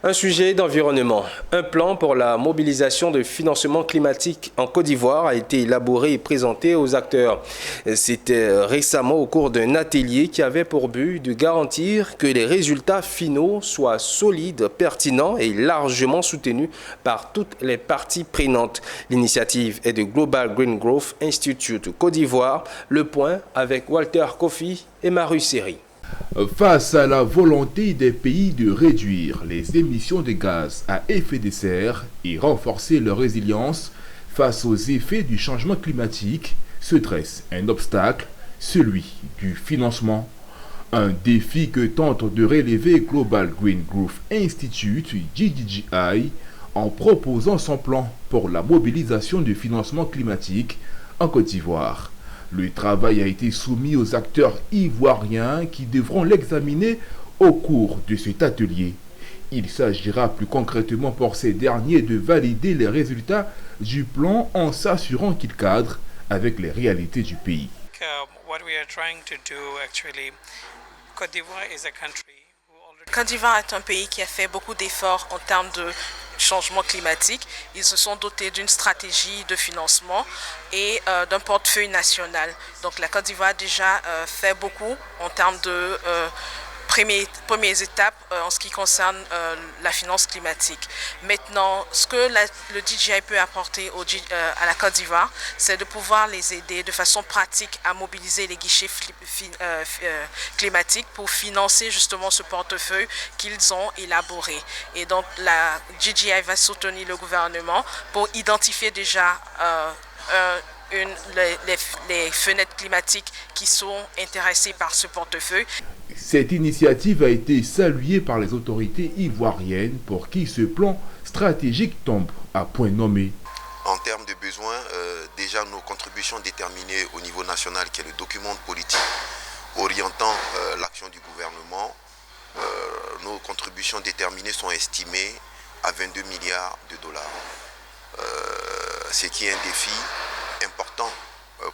Un sujet d'environnement. Un plan pour la mobilisation de financement climatique en Côte d'Ivoire a été élaboré et présenté aux acteurs. C'était récemment au cours d'un atelier qui avait pour but de garantir que les résultats finaux soient solides, pertinents et largement soutenus par toutes les parties prenantes. L'initiative est de Global Green Growth Institute Côte d'Ivoire. Le point avec Walter Kofi et Maru Seri. Face à la volonté des pays de réduire les émissions de gaz à effet de serre et renforcer leur résilience face aux effets du changement climatique, se dresse un obstacle, celui du financement. Un défi que tente de relever Global Green Growth Institute, GGGI, en proposant son plan pour la mobilisation du financement climatique en Côte d'Ivoire. Le travail a été soumis aux acteurs ivoiriens qui devront l'examiner au cours de cet atelier. Il s'agira plus concrètement pour ces derniers de valider les résultats du plan en s'assurant qu'il cadre avec les réalités du pays. Côte d'Ivoire est un pays qui a fait beaucoup d'efforts en termes de changement climatique. Ils se sont dotés d'une stratégie de financement et d'un portefeuille national. Donc la Côte d'Ivoire a déjà fait beaucoup en termes de premières étapes en ce qui concerne la finance climatique. Maintenant, ce que le DJI peut apporter à la Côte d'Ivoire, c'est de pouvoir les aider de façon pratique à mobiliser les guichets climatiques pour financer justement ce portefeuille qu'ils ont élaboré. Et donc, la DJI va soutenir le gouvernement pour identifier déjà les fenêtres climatiques qui sont intéressées par ce portefeuille. Cette initiative a été saluée par les autorités ivoiriennes pour qui ce plan stratégique tombe à point nommé. En termes de besoins, déjà nos contributions déterminées au niveau national, qui est le document politique orientant l'action du gouvernement, nos contributions déterminées sont estimées à 22 milliards de dollars. Ce qui est un défi important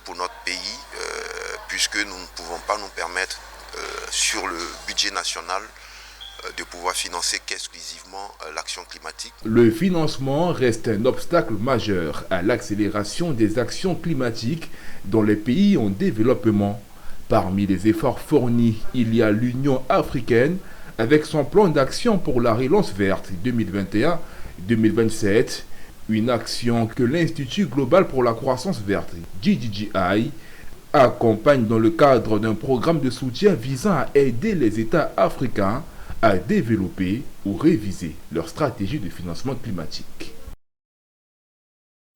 pour notre pays, puisque nous ne pouvons pas nous permettre sur le budget national de pouvoir financer qu'exclusivement l'action climatique. Le financement reste un obstacle majeur à l'accélération des actions climatiques dans les pays en développement. Parmi les efforts fournis, il y a l'Union africaine avec son plan d'action pour la relance verte 2021-2027, une action que l'Institut global pour la croissance verte, GGGI, accompagne dans le cadre d'un programme de soutien visant à aider les États africains à développer ou réviser leur stratégie de financement climatique.